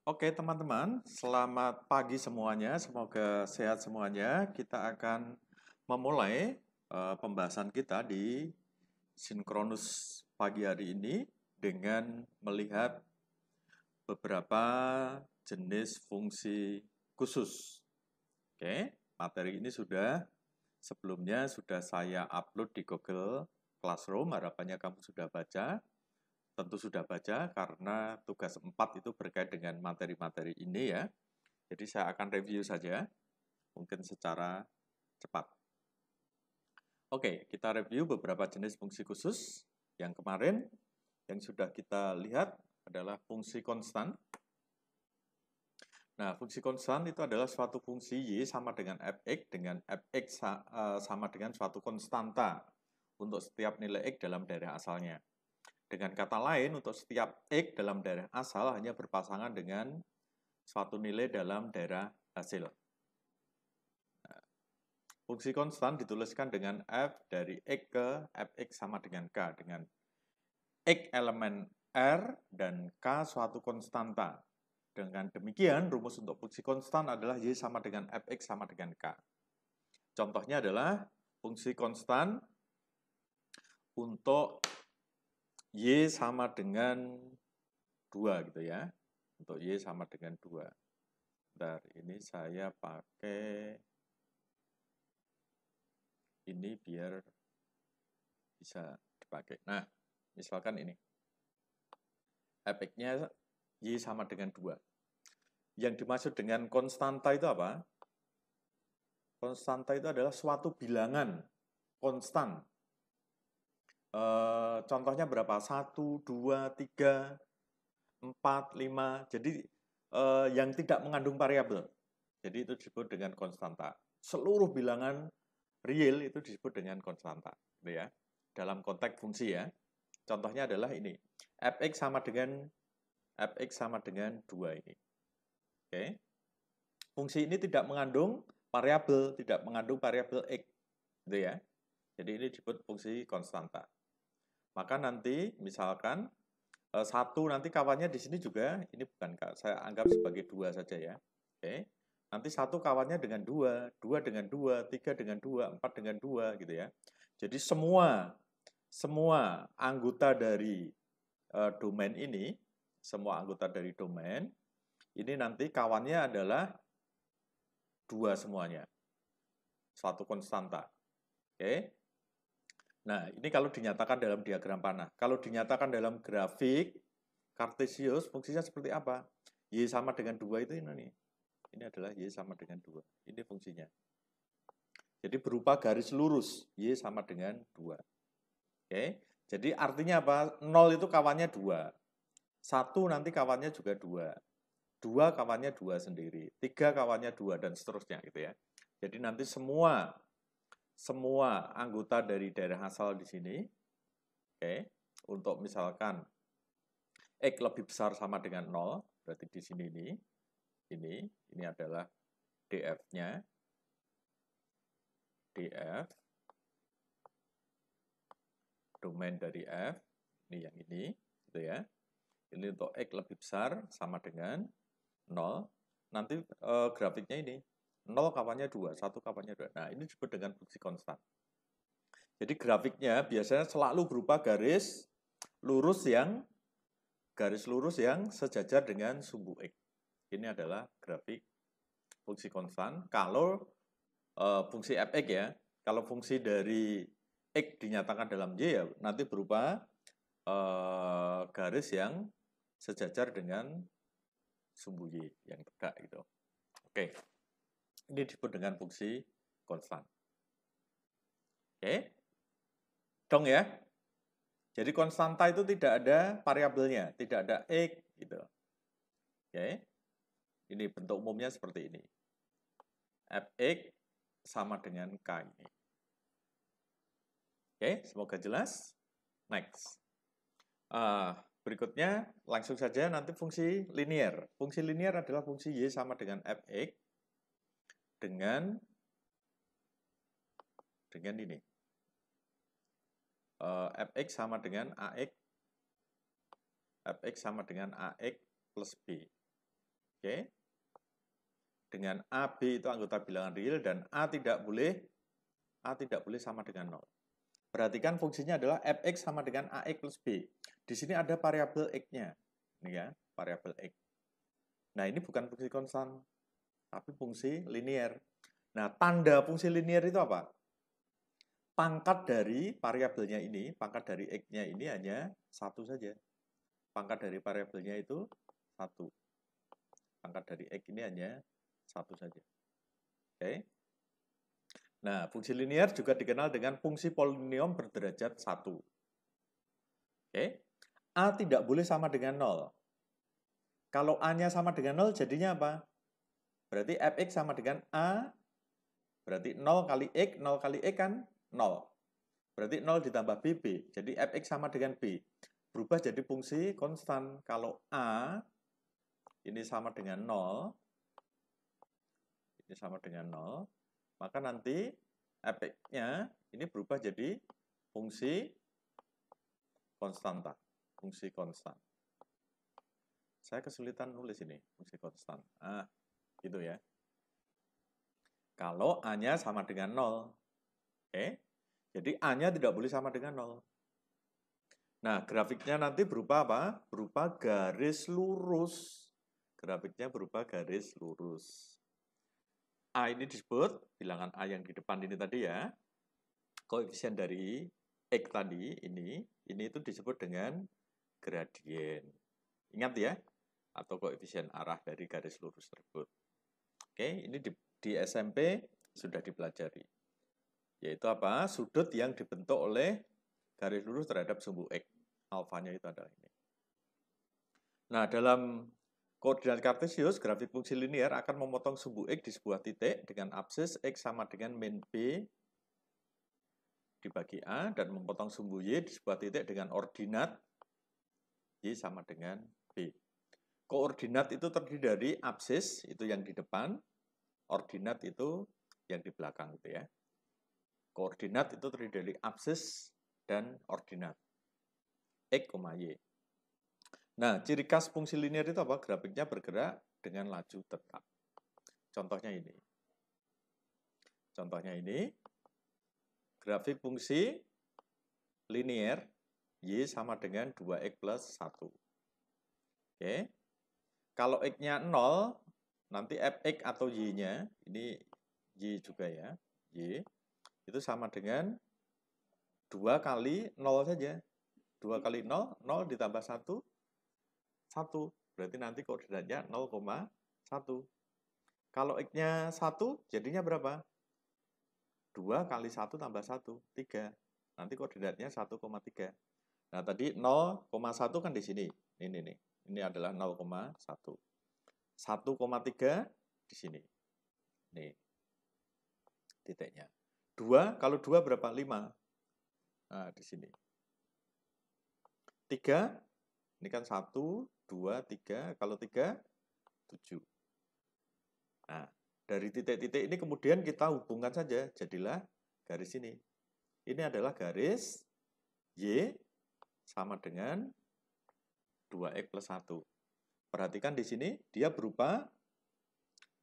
Oke, teman-teman, selamat pagi semuanya. Semoga sehat semuanya. Kita akan memulai pembahasan kita di sinkronus pagi hari ini dengan melihat beberapa jenis fungsi khusus. Oke, materi ini sebelumnya sudah saya upload di Google Classroom. Harapannya kamu sudah baca. Tentu sudah baca karena tugas 4 itu berkait dengan materi-materi ini ya. Jadi saya akan review saja, mungkin secara cepat. Oke, kita review beberapa jenis fungsi khusus. Yang kemarin yang sudah kita lihat adalah fungsi konstan. Nah, fungsi konstan itu adalah suatu fungsi Y sama dengan Fx, dengan Fx sama dengan suatu konstanta untuk setiap nilai X dalam daerah asalnya. Dengan kata lain, untuk setiap X dalam daerah asal hanya berpasangan dengan suatu nilai dalam daerah hasil. Nah, fungsi konstan dituliskan dengan F dari X ke Fx sama dengan K, dengan X elemen R dan K suatu konstanta. Dengan demikian, rumus untuk fungsi konstan adalah Y sama dengan Fx sama dengan K. Contohnya adalah fungsi konstan untuk Y sama dengan 2 gitu ya. Untuk Y sama dengan 2. Bentar, ini saya pakai ini biar bisa dipakai. Nah, misalkan ini. Fx-nya Y sama dengan 2. Yang dimaksud dengan konstanta itu apa? Konstanta itu adalah suatu bilangan konstan. Contohnya berapa? 1, 2, 3, 4, 5. Jadi yang tidak mengandung variabel. Jadi itu disebut dengan konstanta. Seluruh bilangan real itu disebut dengan konstanta, gitu ya. Dalam konteks fungsi ya. Contohnya adalah ini. Fx sama dengan 2 ini. Oke. Fungsi ini tidak mengandung variabel X, gitu ya. Jadi ini disebut fungsi konstanta. Maka nanti misalkan 1 nanti kawannya di sini juga, ini bukan saya anggap sebagai 2 saja ya. Oke. Nanti 1 kawannya dengan 2, 2 dengan 2, 3 dengan 2, 4 dengan 2 gitu ya. Jadi semua anggota dari domain ini, ini nanti kawannya adalah 2 semuanya. Suatu konstanta. Oke. Nah, ini kalau dinyatakan dalam diagram panah. Kalau dinyatakan dalam grafik Kartesius, fungsinya seperti apa? Y sama dengan 2 itu ini. Ini adalah Y sama dengan 2. Ini fungsinya. Jadi berupa garis lurus. Y sama dengan 2. Oke. Jadi artinya apa? 0 itu kawannya 2. 1 nanti kawannya juga 2. 2 kawannya 2 sendiri. 3 kawannya 2 dan seterusnya gitu ya. Jadi nanti semua anggota dari daerah asal di sini, oke, untuk misalkan X lebih besar sama dengan 0, berarti di sini ini adalah df-nya, df, domain dari f, ini yang ini, gitu ya. Ini untuk X lebih besar sama dengan 0, nanti grafiknya ini, 0 kawannya 2, 1 kawannya 2. Nah, ini disebut dengan fungsi konstan. Jadi grafiknya biasanya selalu berupa garis lurus yang sejajar dengan sumbu X. Ini adalah grafik fungsi konstan. Kalau fungsi fx ya, kalau fungsi dari X dinyatakan dalam Y ya nanti berupa garis yang sejajar dengan sumbu Y yang tegak gitu. Oke. Ini disebut dengan fungsi konstan. Oke. Dong ya. Jadi konstanta itu tidak ada variabelnya, tidak ada X gitu. Oke. Ini bentuk umumnya seperti ini. Fx sama dengan K ini. Oke, semoga jelas. Next. Berikutnya, langsung saja nanti fungsi linear. Fungsi linear adalah fungsi Y sama dengan Fx dengan ini. Fx sama dengan Ax. Fx sama dengan Ax plus B. Oke. Dengan AB itu anggota bilangan real dan A tidak boleh sama dengan 0. Perhatikan fungsinya adalah fx sama dengan ax plus b. Di sini ada variabel x-nya. Ini ya, variabel x. Nah, ini bukan fungsi konstan, tapi fungsi linear. Nah, tanda fungsi linear itu apa? Pangkat dari variabelnya ini, pangkat dari x-nya ini hanya 1 saja. Pangkat dari variabelnya itu 1. Pangkat dari x ini hanya 1 saja. Oke. Nah, fungsi linear juga dikenal dengan fungsi polinom berderajat 1. Oke. A tidak boleh sama dengan 0. Kalau A-nya sama dengan 0, jadinya apa? Berarti fx sama dengan A, berarti 0 kali x, 0 kali x kan 0. Berarti 0 ditambah bb, jadi fx sama dengan b. Berubah jadi fungsi konstan. Kalau A ini sama dengan 0, ini sama dengan 0, maka nanti fx-nya ini berubah jadi fungsi konstanta, fungsi konstan. Saya kesulitan nulis ini, fungsi konstan. Gitu ya. Kalau A-nya sama dengan 0. Oke. Jadi A-nya tidak boleh sama dengan 0. Nah, grafiknya nanti berupa apa? Berupa garis lurus. Grafiknya berupa garis lurus. A ini disebut, bilangan A yang di depan ini tadi ya, koefisien dari X tadi, ini itu disebut dengan gradien. Ingat ya, atau koefisien arah dari garis lurus tersebut. Oke, ini di SMP sudah dipelajari. Yaitu apa? Sudut yang dibentuk oleh garis lurus terhadap sumbu X. Alfanya itu adalah ini. Nah, dalam koordinat kartesius, grafik fungsi linear akan memotong sumbu X di sebuah titik dengan absis X sama dengan min B dibagi A, dan memotong sumbu Y di sebuah titik dengan ordinat Y sama dengan B. Koordinat itu terdiri dari absis, itu yang di depan, ordinat itu yang di belakang, gitu ya. Koordinat itu terdiri dari absis dan ordinat. X, Y. Nah, ciri khas fungsi linear itu apa? Grafiknya bergerak dengan laju tetap. Contohnya ini. Grafik fungsi linear Y sama dengan 2X plus 1. Oke. Kalau X-nya 0, nanti Fx atau Y-nya, ini Y juga ya, Y, itu sama dengan 2 kali 0 saja. 2 kali 0, 0 ditambah 1, 1. Berarti nanti koordinatnya 0,1. Kalau X-nya 1, jadinya berapa? 2 kali 1 tambah 1, 3. Nanti koordinatnya 1,3. Nah, tadi 0,1 kan di sini. Ini nih. Ini adalah 0,1. 1,3 di sini. Nih. Titiknya. 2, kalau 2 berapa? 5. Nah, di sini. 3, ini kan 1, 2, 3. Kalau 3, 7. Nah, dari titik-titik ini kemudian kita hubungkan saja. Jadilah garis ini. Ini adalah garis Y sama dengan 2X plus 1. Perhatikan di sini, dia berupa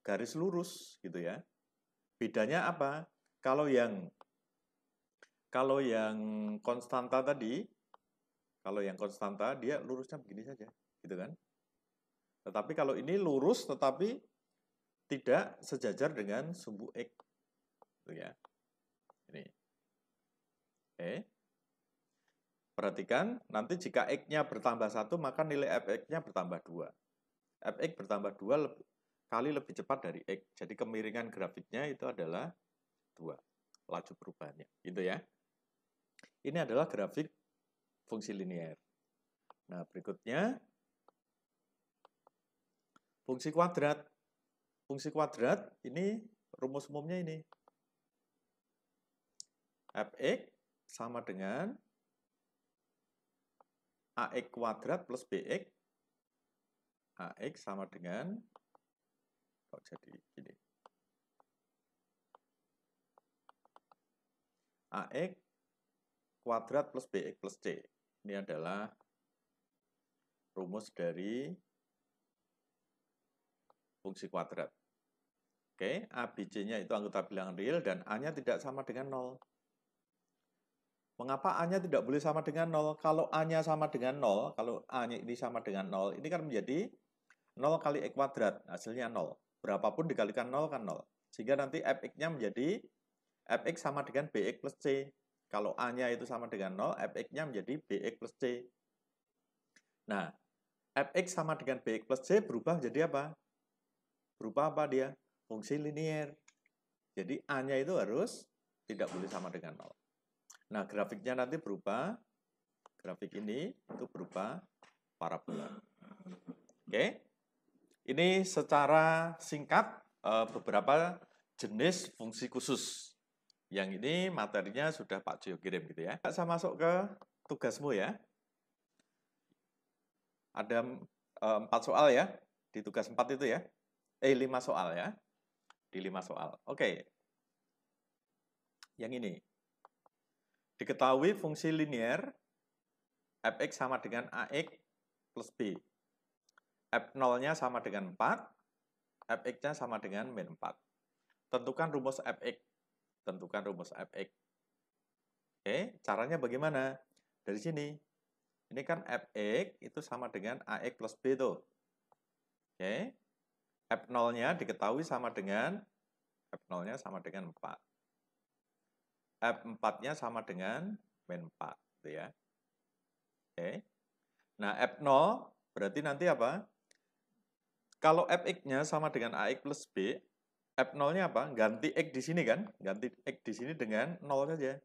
garis lurus, gitu ya. Bedanya apa? Kalau yang konstanta tadi, dia lurusnya begini saja, gitu kan? Tetapi kalau ini lurus, tetapi tidak sejajar dengan sumbu X, gitu ya. Ini. Oke. Perhatikan, nanti jika X-nya bertambah 1, maka nilai Fx-nya bertambah 2. Fx bertambah 2 kali lebih cepat dari X. Jadi kemiringan grafiknya itu adalah 2. Laju perubahannya. Gitu ya. Ini adalah grafik fungsi linear. Nah, berikutnya fungsi kuadrat. Fungsi kuadrat ini rumus umumnya ini. Fx sama dengan AX kuadrat plus BX. AX sama dengan, kok jadi gini. AX kuadrat plus BX plus C. Ini adalah rumus dari fungsi kuadrat. Oke, A, B, C-nya itu anggota bilangan real dan A-nya tidak sama dengan 0. Mengapa A-nya tidak boleh sama dengan 0? Kalau A-nya sama dengan 0, kalau A-nya ini sama dengan 0, ini kan menjadi 0 kali E kuadrat, hasilnya 0. Berapapun dikalikan 0 kan 0. Sehingga nanti Fx-nya menjadi Fx sama dengan Bx plus C. Kalau A-nya itu sama dengan 0, Fx-nya menjadi Bx plus C. Nah, Fx sama dengan Bx plus C berubah jadi apa? Berubah apa dia? Fungsi linier. Jadi A-nya itu harus tidak boleh sama dengan 0. Nah, grafiknya nanti berubah. Grafik ini itu berupa parabola. Oke. Ini secara singkat beberapa jenis fungsi khusus. Yang ini materinya sudah Pak Jo kirim gitu ya. Saya masuk ke tugasmu ya. Ada 4 soal ya. Di tugas 4 itu ya. 5 soal ya. Di 5 soal. Oke. Yang ini. Diketahui fungsi linier Fx sama dengan Ax plus B. F0-nya sama dengan 4. Fx-nya sama dengan min 4. Tentukan rumus Fx. Tentukan rumus Fx. Oke, caranya bagaimana? Dari sini. Ini kan Fx itu sama dengan Ax plus B tuh. Oke. F0-nya diketahui sama dengan F0-nya sama dengan 4. F4-nya sama dengan min 4 gitu ya. Oke. Nah, F0 berarti nanti apa? Kalau Fx-nya sama dengan Ax plus B, F0-nya apa? Ganti X di sini kan? Ganti X di sini dengan 0 saja.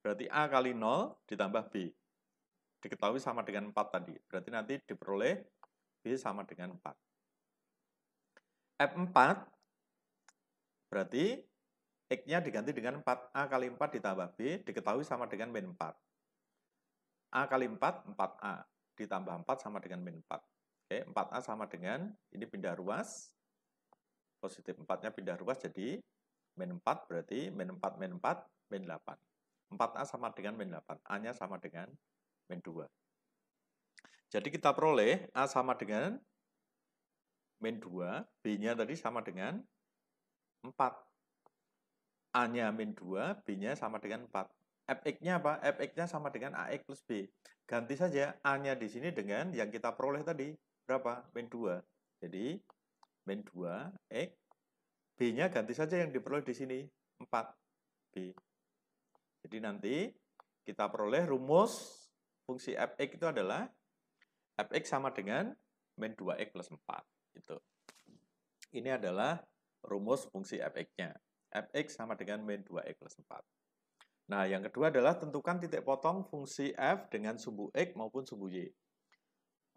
Berarti A kali 0 ditambah B. Diketahui sama dengan 4 tadi. Berarti nanti diperoleh B sama dengan 4. F4 berarti X-nya diganti dengan 4. A kali 4 ditambah B diketahui sama dengan min 4. A kali 4, 4A. Ditambah 4 sama dengan min 4. Oke, 4A sama dengan, ini pindah ruas. Positif 4-nya pindah ruas jadi min 4 berarti min 4, min 4, min 8. 4A sama dengan min 8. A-nya sama dengan min 2. Jadi kita peroleh A sama dengan min 2, B-nya tadi sama dengan 4. A-nya min 2, B-nya sama dengan 4. Fx-nya apa? Fx-nya sama dengan Ax plus B. Ganti saja A-nya di sini dengan yang kita peroleh tadi. Berapa? Min 2. Jadi, min 2, X. B-nya ganti saja yang diperoleh di sini. 4. B. Jadi nanti kita peroleh rumus fungsi Fx itu adalah Fx sama dengan min 2x plus 4. Gitu. Ini adalah rumus fungsi Fx-nya. Fx sama dengan min 2x plus 4. Nah, yang kedua adalah tentukan titik potong fungsi f dengan sumbu x maupun sumbu y.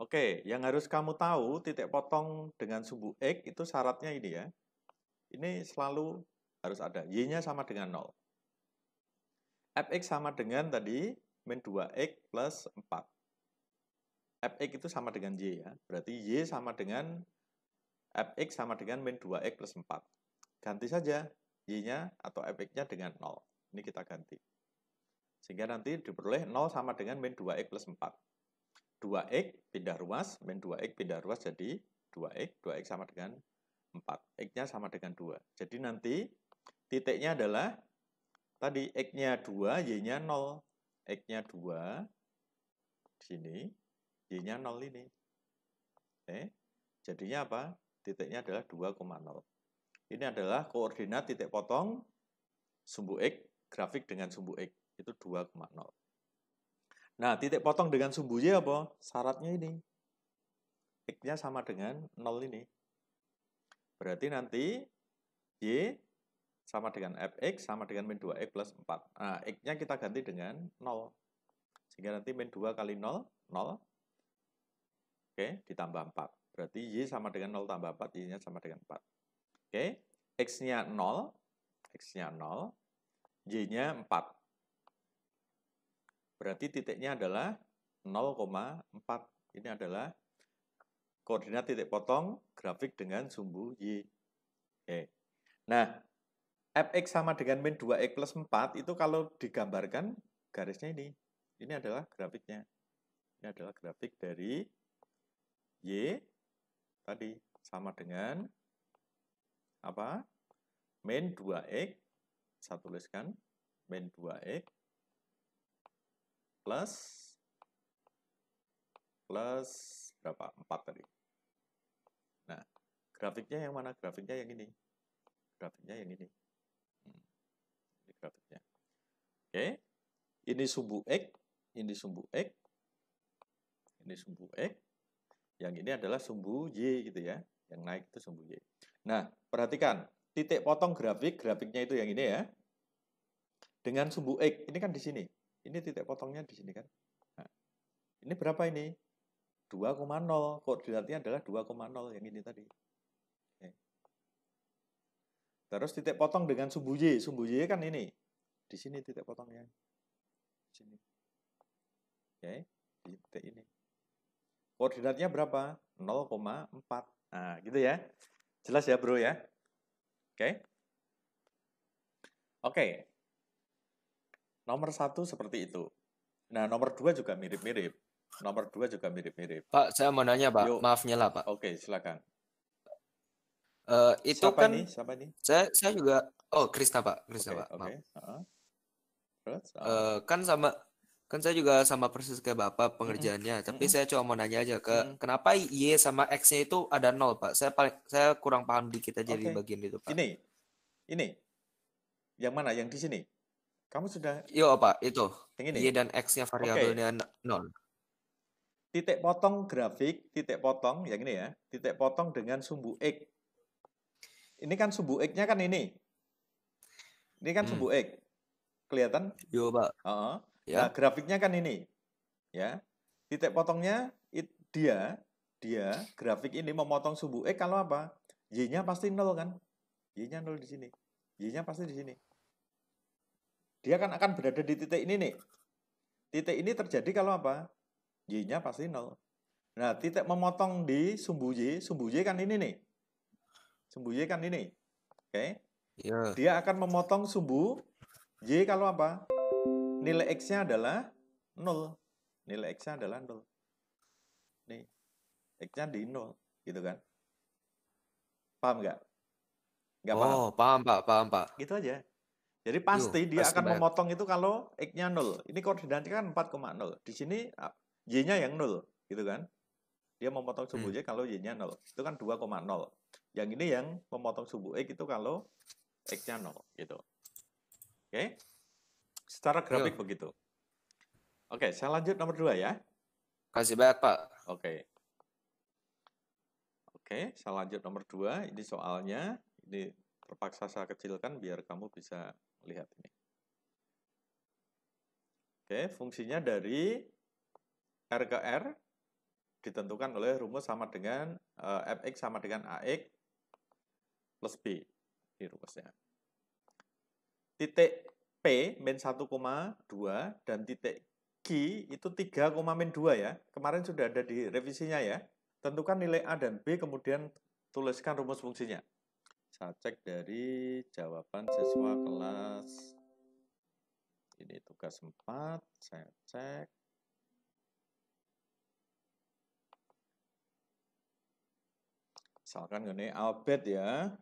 Oke, yang harus kamu tahu, titik potong dengan sumbu x itu syaratnya ini ya. Ini selalu harus ada. Y-nya sama dengan 0. Fx sama dengan tadi min 2x plus 4. Fx itu sama dengan y ya. Berarti y sama dengan Fx sama dengan min 2x plus 4. Ganti saja y-nya atau Fx-nya dengan 0. Ini kita ganti. Sehingga nanti diperoleh 0 sama dengan min 2x plus 4. 2x pindah ruas, min 2x pindah ruas jadi 2x. 2x sama dengan 4. X-nya sama dengan 2. Jadi nanti titiknya adalah tadi X-nya 2, Y-nya 0. X-nya 2 di sini, Y-nya 0 ini. Oke. Jadinya apa? Titiknya adalah 2,0. Ini adalah koordinat titik potong sumbu X, grafik dengan sumbu X. Itu 2,0. Nah, titik potong dengan sumbu Y apa? Syaratnya ini. X-nya sama dengan 0 ini. Berarti nanti Y sama dengan Fx sama dengan min 2x plus 4. Nah, X-nya kita ganti dengan 0. Sehingga nanti min 2 kali 0, 0. Oke, ditambah 4. Berarti Y sama dengan 0 tambah 4, Y-nya sama dengan 4. Oke, X-nya 0, X-nya 0, Y-nya 4. Berarti titiknya adalah 0,4. Ini adalah koordinat titik potong grafik dengan sumbu Y. Oke. Nah, Fx sama dengan min 2x plus 4 itu kalau digambarkan garisnya ini. Ini adalah grafiknya. Ini adalah grafik dari Y tadi sama dengan apa? Min 2X, saya tuliskan, min 2X plus berapa? 4 tadi. Nah, grafiknya yang mana? Grafiknya yang ini. Grafiknya yang ini. Ini grafiknya. Oke. Ini sumbu X, ini sumbu X, ini sumbu X. Yang ini adalah sumbu Y gitu ya. Yang naik itu sumbu Y. Nah, perhatikan. Titik potong grafiknya itu yang ini ya. Dengan sumbu X, ini kan di sini. Ini titik potongnya di sini kan. Nah, ini berapa ini? 2,0. Koordinatnya adalah 2,0 yang ini tadi. Oke. Terus titik potong dengan sumbu Y. Sumbu Y kan ini. Di sini titik potongnya. Di sini. Oke, di titik ini. Koordinatnya berapa? 0,4. Nah, gitu ya. Jelas ya, bro ya? Oke. Oke. Nomor 1 seperti itu. Nah, nomor 2 juga mirip-mirip. Nomor 2 juga mirip-mirip. Pak, saya mau nanya, Pak. Yuk. Maaf nyela, Pak. Oke, silakan. Itu Siapa kan ini? Siapa ini? saya juga Krisna, Pak. Krisna, Oke, Pak. Maaf. Terus? Kan saya juga sama persis kayak Bapak pengerjaannya, tapi saya cuma mau nanya aja kenapa Y sama X-nya itu ada 0, Pak? Saya kurang paham dikit aja di bagian itu, Pak. Ini. Yang mana? Yang di sini? Kamu sudah... Yo, Pak, itu. Yang ini? Y dan X-nya variabelnya 0. Titik potong grafik, titik potong, yang ini ya. Titik potong dengan sumbu X. Ini kan sumbu X-nya kan ini. Ini kan sumbu X. Kelihatan? Yo, Pak. Ya. Nah, grafiknya kan ini. Ya. Titik potongnya dia grafik ini memotong sumbu X kalau apa? Y-nya pasti 0 kan? Y-nya 0 di sini. Y-nya pasti di sini. Dia kan akan berada di titik ini nih. Titik ini terjadi kalau apa? Y-nya pasti 0. Nah, titik memotong di sumbu Y kan ini nih. Sumbu Y kan ini. Oke. Iya. Dia akan memotong sumbu Y kalau apa? Nilai X-nya adalah 0. Nilai X-nya adalah 0. Nih. X-nya di 0. Gitu kan. Paham nggak? Nggak paham? Paham, Pak. Paham, Pak. Gitu aja. Jadi pasti dia pasti akan banyak. memotong itu kalau X-nya 0. Ini koordinatnya kan 4,0. Di sini Y-nya yang 0. Gitu kan. Dia memotong sumbu Y kalau Y-nya 0. Itu kan 2,0. Yang ini yang memotong sumbu X itu kalau X-nya 0. Gitu. Oke. Secara grafik begitu. Oke, saya lanjut nomor 2 ya. Kasih banyak, Pak. Oke, saya lanjut nomor 2. Ini soalnya. Ini terpaksa saya kecilkan biar kamu bisa melihat ini. Oke, fungsinya dari R ke R ditentukan oleh rumus sama dengan Fx sama dengan Ax plus B. Ini rumusnya. Titik P min 1,2 dan titik Q itu 3, min 2 ya. Kemarin sudah ada di revisinya ya. Tentukan nilai A dan B, kemudian tuliskan rumus fungsinya. Saya cek dari jawaban siswa kelas ini tugas 4, saya cek. Misalkan ini Albert ya.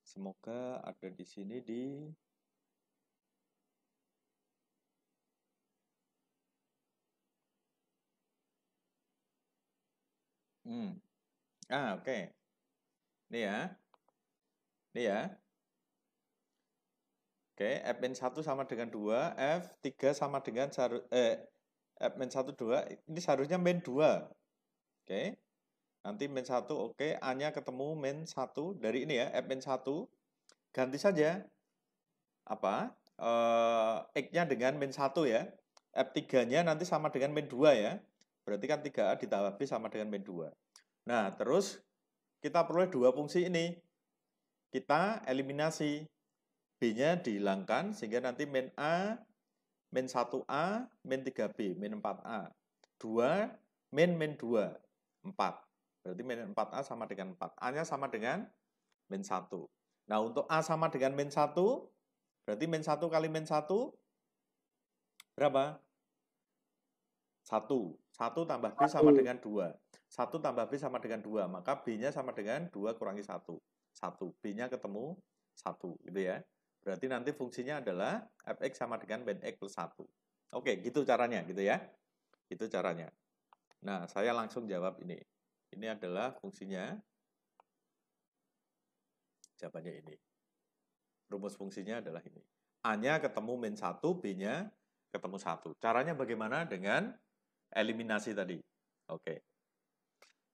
Semoga ada di sini di oke. Ini ya. Ini ya. Oke, F-1 sama dengan 2, F3 sama dengan F-1, 2, ini seharusnya min 2. Oke. Nanti min 1, oke. A-nya ketemu min 1 dari ini ya, F-1. Ganti saja apa? X-nya dengan min 1 ya. F3-nya nanti sama dengan min 2 ya. Berarti kan 3A ditambah B sama dengan min 2. Nah, terus kita peroleh dua fungsi ini. Kita eliminasi. B-nya dihilangkan sehingga nanti min A, min 1A, min 3B, min 4A. 2, min 2, 4. Berarti min 4A sama dengan 4. A-nya sama dengan min 1. Nah, untuk A sama dengan min 1, berarti min 1 kali min 1, berapa? 1. 1 tambah B sama dengan 2. 1 tambah B sama dengan 2. Maka B-nya sama dengan 2 kurangi 1. 1. B-nya ketemu 1, gitu ya. Berarti nanti fungsinya adalah fx sama dengan min x plus 1. Oke, gitu caranya, gitu ya. Itu caranya. Nah, saya langsung jawab ini. Ini adalah fungsinya. Jawabannya ini. Rumus fungsinya adalah ini. A-nya ketemu min 1, B-nya ketemu 1. Caranya bagaimana? Dengan eliminasi tadi. Oke.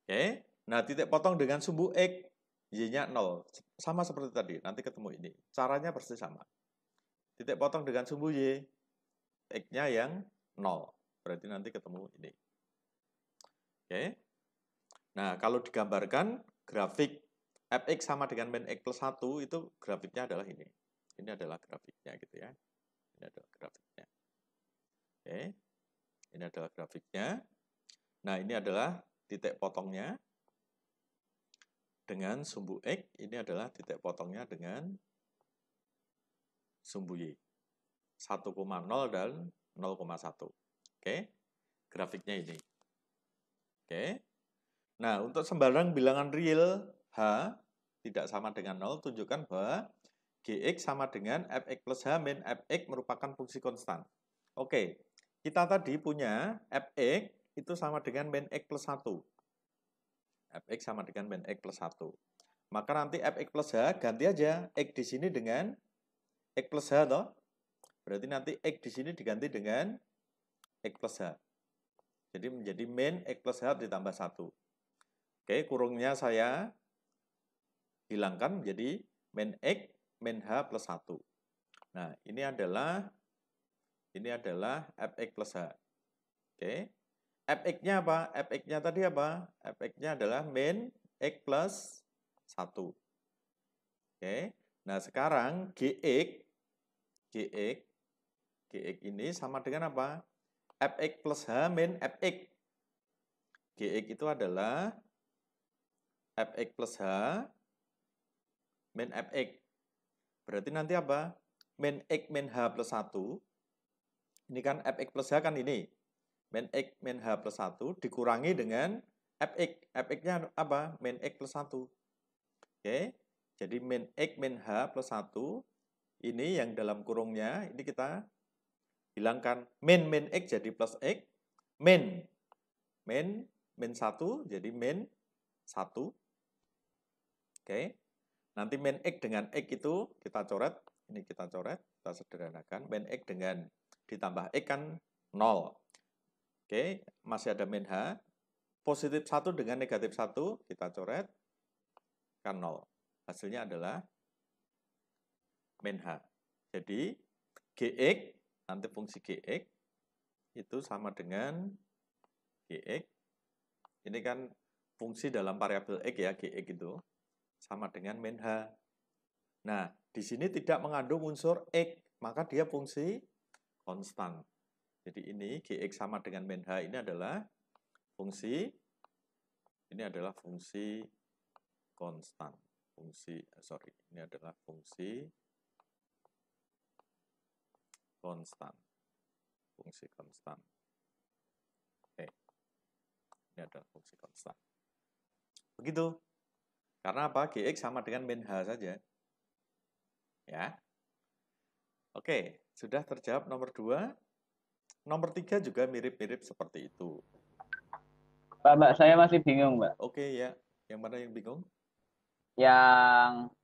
Oke. Nah, titik potong dengan sumbu X, Y-nya 0. Sama seperti tadi, nanti ketemu ini. Caranya persis sama. Titik potong dengan sumbu Y, X-nya yang 0. Berarti nanti ketemu ini. Oke. Nah, kalau digambarkan grafik fx sama dengan min x plus 1 itu grafiknya adalah ini. Ini adalah grafiknya gitu ya. Ini adalah grafiknya. Oke. Ini adalah grafiknya. Nah, ini adalah titik potongnya dengan sumbu X. Ini adalah titik potongnya dengan sumbu Y. 1,0 dan 0,1. Oke. Grafiknya ini. Oke. Nah, untuk sembarang bilangan real H tidak sama dengan 0, tunjukkan bahwa Gx sama dengan Fx plus H min Fx merupakan fungsi konstan. Oke, kita tadi punya Fx itu sama dengan min X plus 1. Fx sama dengan min X plus 1. Maka nanti Fx plus H ganti aja X di sini dengan X plus H toh. Berarti nanti X di sini diganti dengan X plus H. Jadi menjadi min X plus H ditambah 1. Oke, kurungnya saya hilangkan menjadi min X min H plus 1. Nah, ini adalah Fx plus H. Oke. Fx-nya apa? Fx-nya tadi apa? Fx-nya adalah min X plus 1. Oke. Nah, sekarang Gx ini sama dengan apa? Fx plus H min Fx. Gx itu adalah Fx plus H min Fx. Berarti nanti apa? Min X min H plus 1. Ini kan Fx plus H kan ini. Min X min H plus 1 dikurangi dengan Fx. Fx-nya apa? Min X plus 1. Oke. Jadi min X min H plus 1. Ini yang dalam kurungnya, ini kita hilangkan. Min X jadi plus X. Min 1 jadi min 1. Oke. Nanti min X dengan X itu kita coret. Ini kita coret, kita sederhanakan. Min X dengan ditambah X kan 0. Oke, masih ada min H. Positif 1 dengan negatif 1, kita coret, kan 0. Hasilnya adalah min H. Jadi, Gx, nanti fungsi Gx, itu sama dengan Gx. Ini kan fungsi dalam variabel X ya, Gx itu. Sama dengan min H. Nah, di sini tidak mengandung unsur X, maka dia fungsi konstan. Jadi ini Gx sama dengan min H ini adalah fungsi konstan. Ini adalah fungsi konstan. Oke. Ini adalah fungsi konstan. Begitu. Karena apa? Gx sama dengan min H saja. Ya. Oke, sudah terjawab nomor 2. Nomor 3 juga mirip-mirip seperti itu. Mbak, saya masih bingung, Mbak. Oke, ya. Yang mana yang bingung? Yang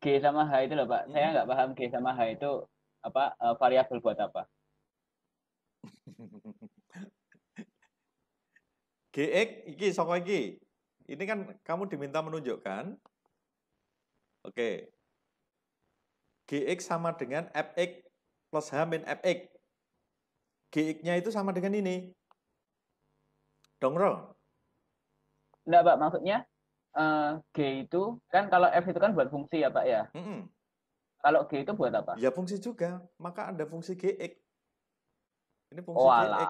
G sama H itu loh, Pak. Saya nggak paham G sama H itu apa variabel buat apa. Gx, iki soko iki. Ini kan kamu diminta menunjukkan. Oke. Gx sama dengan Fx plus H min Fx. Gx-nya itu sama dengan ini. Dongro? Enggak, Pak. Maksudnya G itu, kan kalau F itu kan buat fungsi ya, Pak ya. Kalau G itu buat apa? Ya fungsi juga. Maka ada fungsi Gx. Ini fungsi Walah. Gx.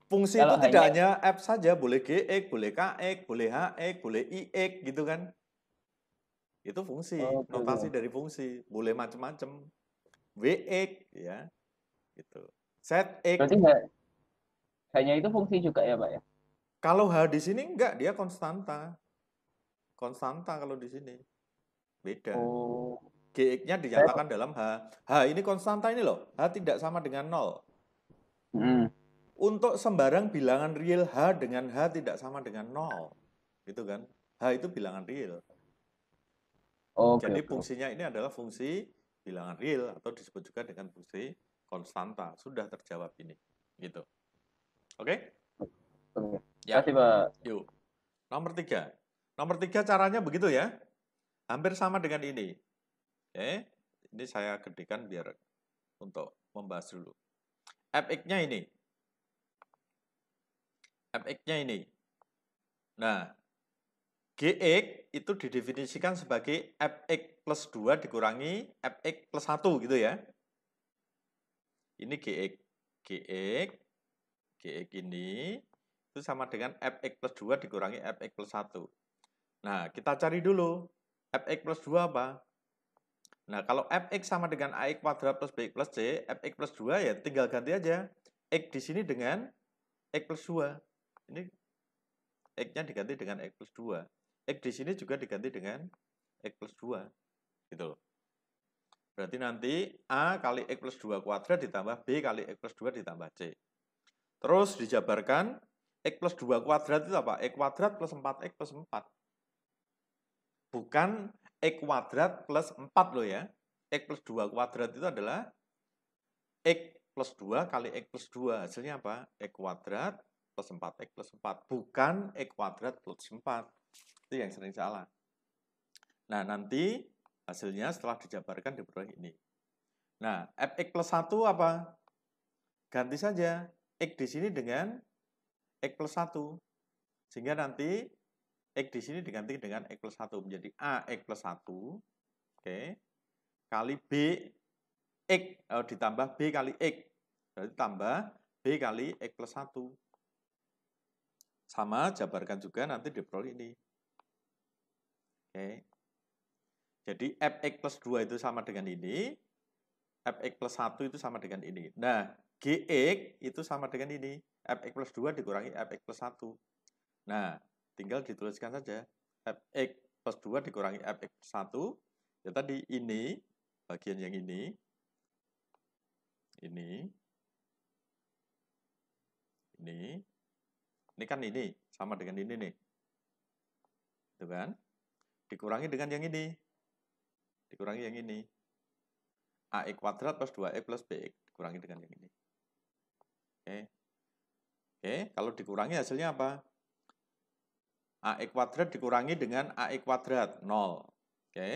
Fungsi kalau itu tidak hanya F saja. Boleh Gx, boleh Kx, boleh Hx, boleh Ix gitu kan. Itu fungsi. Notasi dari fungsi. Boleh macam-macam. Wx ya. Gitu. Set X. Berarti hanya itu fungsi juga ya, Pak ya? Kalau H di sini enggak, dia konstanta. konstanta kalau di sini. Beda. Oh. Gx-nya dinyatakan dalam H. H ini konstanta ini loh. H tidak sama dengan 0. Untuk sembarang bilangan real H dengan H tidak sama dengan 0. Gitu kan. H itu bilangan real. Jadi fungsinya ini adalah fungsi bilangan real atau disebut juga dengan fungsi konstanta. Sudah terjawab ini. Gitu. Oke? Ya. Terima kasih, Pak. Yuk. Nomor 3. Nomor 3 caranya begitu ya. Hampir sama dengan ini. Oke. Ini saya gedekan biar untuk membahas dulu. Fx-nya ini. Fx-nya ini. Nah, Gx itu didefinisikan sebagai Fx plus 2 dikurangi Fx plus 1 gitu ya. Ini Gx. Gx ini itu sama dengan Fx plus 2 dikurangi Fx plus 1. Nah, kita cari dulu. Fx plus 2 apa? Nah, kalau Fx sama dengan Ax kuadrat plus Bx plus C, Fx plus 2 ya tinggal ganti aja. X di sini dengan X plus 2. Ini X-nya diganti dengan X plus 2. X di sini juga diganti dengan X plus 2. Gitu loh. Berarti nanti A kali X plus 2 kuadrat ditambah B kali X plus 2 ditambah C. Terus dijabarkan X plus 2 kuadrat itu apa? X kuadrat plus 4X plus 4. Bukan X kuadrat plus 4 loh ya. X plus 2 kuadrat itu adalah X plus 2 kali X plus 2. Hasilnya apa? X kuadrat plus 4X plus 4. Bukan X kuadrat plus 4. Itu yang sering salah. Nah, nanti hasilnya setelah dijabarkan diperoleh ini. Nah, Fx plus 1 apa? Ganti saja X di sini dengan X plus 1. Sehingga nanti X di sini diganti dengan X plus 1. Menjadi AX plus 1. Oke. Kali B X ditambah B kali X. Berarti tambah B kali X plus 1. Sama, jabarkan juga nanti diperoleh ini. Oke. Jadi Fx plus 2 itu sama dengan ini. Fx plus 1 itu sama dengan ini. Nah, Gx itu sama dengan ini. Fx plus 2 dikurangi Fx plus 1. Nah, tinggal dituliskan saja. Fx plus 2 dikurangi Fx plus 1. Ya tadi ini, bagian yang ini. Ini kan ini, sama dengan ini nih. Itu kan? Dikurangi dengan yang ini. Dikurangi yang ini. AX kuadrat plus 2X plus BX. Dikurangi dengan yang ini. Oke. Oke, kalau dikurangi hasilnya apa? AX kuadrat dikurangi dengan AX kuadrat. 0. Oke.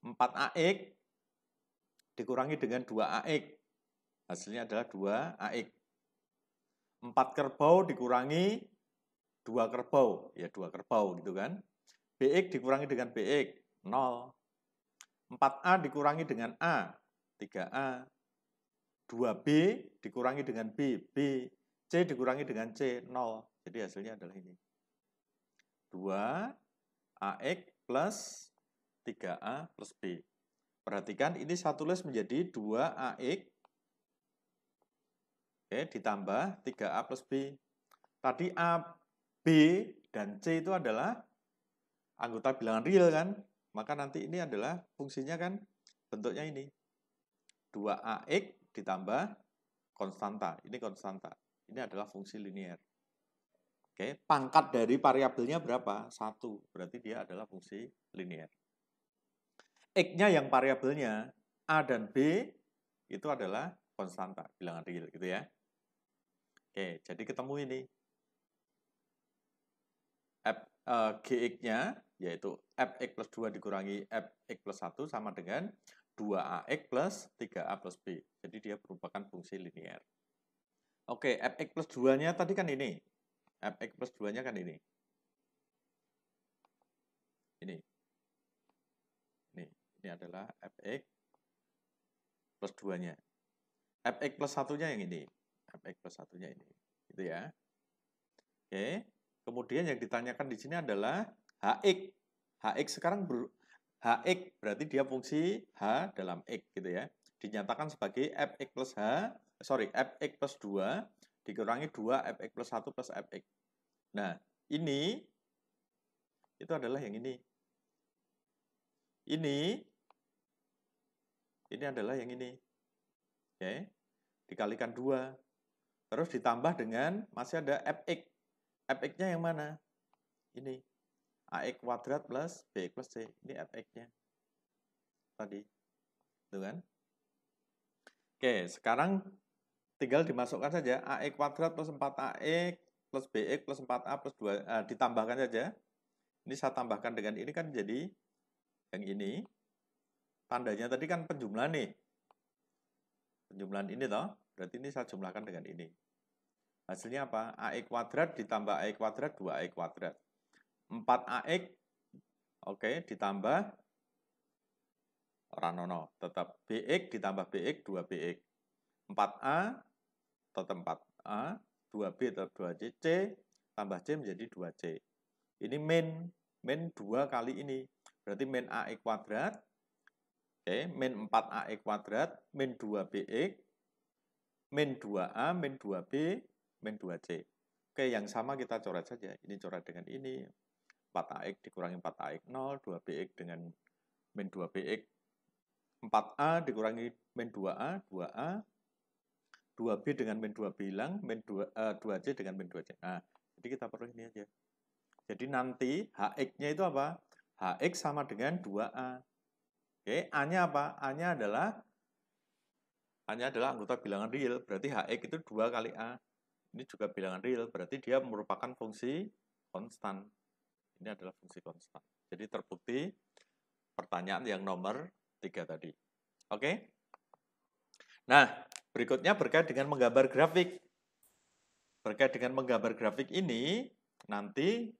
4AX dikurangi dengan 2AX. Hasilnya adalah 2AX. 4 kerbau dikurangi 2 kerbau. Ya, 2 kerbau gitu kan. BX dikurangi dengan BX. 0. 4A dikurangi dengan A. 3A. 2B dikurangi dengan B. B. C dikurangi dengan C. 0. Jadi hasilnya adalah ini. 2AX plus 3A plus B. Perhatikan ini saya tulis menjadi 2AX ditambah 3A plus B. Tadi A, B, dan C itu adalah anggota bilangan real kan? Maka nanti ini adalah fungsinya kan bentuknya ini. 2AX ditambah konstanta. Ini konstanta. Ini adalah fungsi linear. Oke, pangkat dari variabelnya berapa? 1. Berarti dia adalah fungsi linear. X-nya yang variabelnya A dan B itu adalah konstanta, bilangan real gitu ya. Oke, jadi ketemu ini. Gx-nya yaitu Fx plus 2 dikurangi Fx plus 1 sama dengan 2AX plus 3A plus B. Jadi dia merupakan fungsi linear. Oke, Fx plus 2-nya tadi kan ini. Fx plus 2-nya kan ini. Ini adalah Fx plus 2-nya. Fx plus 1-nya yang ini. Fx plus 1-nya ini. Gitu ya. Oke. Kemudian yang ditanyakan di sini adalah Hx. Hx sekarang Hx berarti dia fungsi H dalam X gitu ya. Dinyatakan sebagai Fx plus Fx plus 2 dikurangi 2 Fx plus 1 plus Fx. Nah, ini itu adalah yang ini. ini adalah yang ini. Oke. Dikalikan 2. Terus ditambah dengan masih ada fx. Fx-nya yang mana? Ini. AX kuadrat plus BX plus C. Ini fx-nya. Tadi. Itu kan? Oke, sekarang tinggal dimasukkan saja. AX kuadrat plus 4AX plus BX plus 4A plus 2. Ditambahkan saja. Ini saya tambahkan dengan ini kan jadi yang ini. Tandanya tadi kan penjumlahan nih. Penjumlahan ini toh. Berarti ini saya jumlahkan dengan ini. Hasilnya apa? AX kuadrat ditambah AX kuadrat 2AX kuadrat. 4AX oke, ditambah Ranono tetap BX ditambah BX 2BX. 4A tetap 4A, 2B tetap 2C, C tambah C menjadi 2C. Ini min 2 kali ini. Berarti min AX kuadrat. Oke, min 4AX kuadrat, min 2BX, min 2A, min 2B, min 2C. Oke, yang sama kita coret saja. Ini coret dengan ini. 4AX dikurangi 4AX 0, 2BX dengan min 2BX. 4A dikurangi min 2A, 2A. 2B dengan min 2B hilang, min 2C dengan min 2C. Nah, jadi kita perlu ini aja. Jadi nanti HX-nya itu apa? HX sama dengan 2A. Oke, A-nya apa? A-nya adalah anggota bilangan real. Berarti HX itu 2 kali A. Ini juga bilangan real. Berarti dia merupakan fungsi konstan. Ini adalah fungsi konstan. Jadi terbukti pertanyaan yang nomor 3 tadi. Oke? Nah, berikutnya berkait dengan menggambar grafik. Berkait dengan menggambar grafik ini, nanti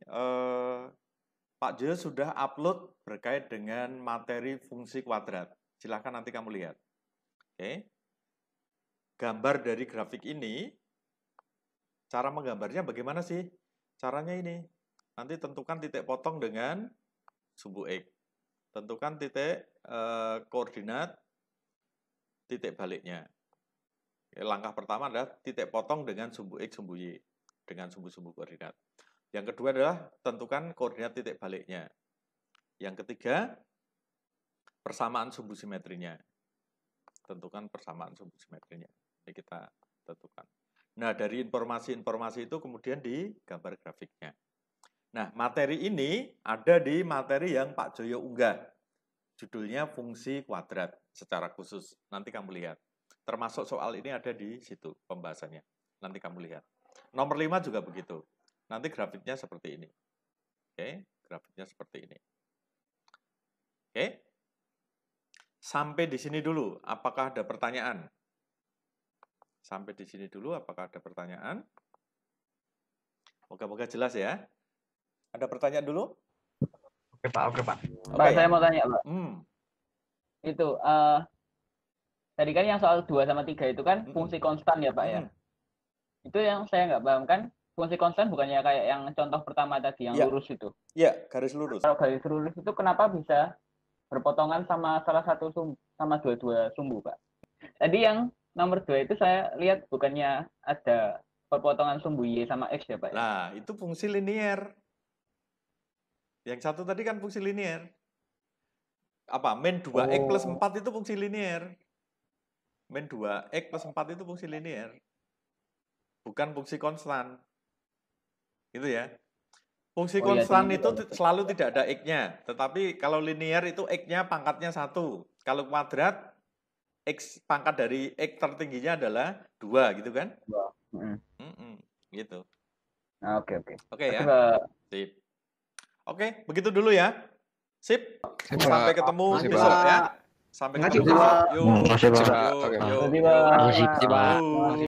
Pak Jo sudah upload berkait dengan materi fungsi kuadrat. Silahkan nanti kamu lihat. Oke. Gambar dari grafik ini, cara menggambarnya bagaimana sih? Caranya ini. Nanti tentukan titik potong dengan sumbu X. Tentukan titik koordinat titik baliknya. Langkah pertama adalah titik potong dengan sumbu X, sumbu Y. Dengan sumbu-sumbu koordinat. Yang kedua adalah tentukan koordinat titik baliknya. Yang ketiga, persamaan sumbu simetrinya. Tentukan persamaan sumbu simetrinya. Ini kita tentukan. Nah, dari informasi-informasi itu kemudian digambar grafiknya. Nah, materi ini ada di materi yang Pak Joyo unggah. Judulnya fungsi kuadrat secara khusus. Nanti kamu lihat. Termasuk soal ini ada di situ pembahasannya. Nanti kamu lihat. Nomor 5 juga begitu. Nanti grafiknya seperti ini. Oke, grafiknya seperti ini. Oke. Sampai di sini dulu. Apakah ada pertanyaan? Sampai di sini dulu. Apakah ada pertanyaan? Moga-moga jelas ya. Ada pertanyaan dulu? Oke, Pak. Oke, Pak. Pak, saya mau tanya, Pak. Itu, tadi kan yang soal 2 sama 3 itu kan fungsi konstan ya, Pak, ya? Itu yang saya nggak paham kan. Fungsi konstan bukannya kayak yang contoh pertama tadi yang lurus itu? Iya, garis lurus. Kalau garis lurus itu kenapa bisa berpotongan sama salah satu sama dua-dua sumbu, Pak? Tadi yang nomor 2 itu saya lihat bukannya ada perpotongan sumbu Y sama X ya, Pak? Nah, itu fungsi linier. Yang satu tadi kan fungsi linier. Apa? Min 2X plus 4 itu fungsi linier. Min 2X plus 4 itu fungsi linier. Bukan fungsi konstan. Gitu ya. Fungsi konstan itu selalu tidak ada X-nya. Tetapi kalau linear itu X-nya pangkatnya 1. Kalau kuadrat, X pangkat dari X tertingginya adalah 2, gitu kan? 2. Gitu. Oke. Oke ya. Sip. Oke, begitu dulu ya. Sip. Sampai ketemu besok ya. Sampai ketemu besok. Yuk. Terima kasih, Pak. Yuk.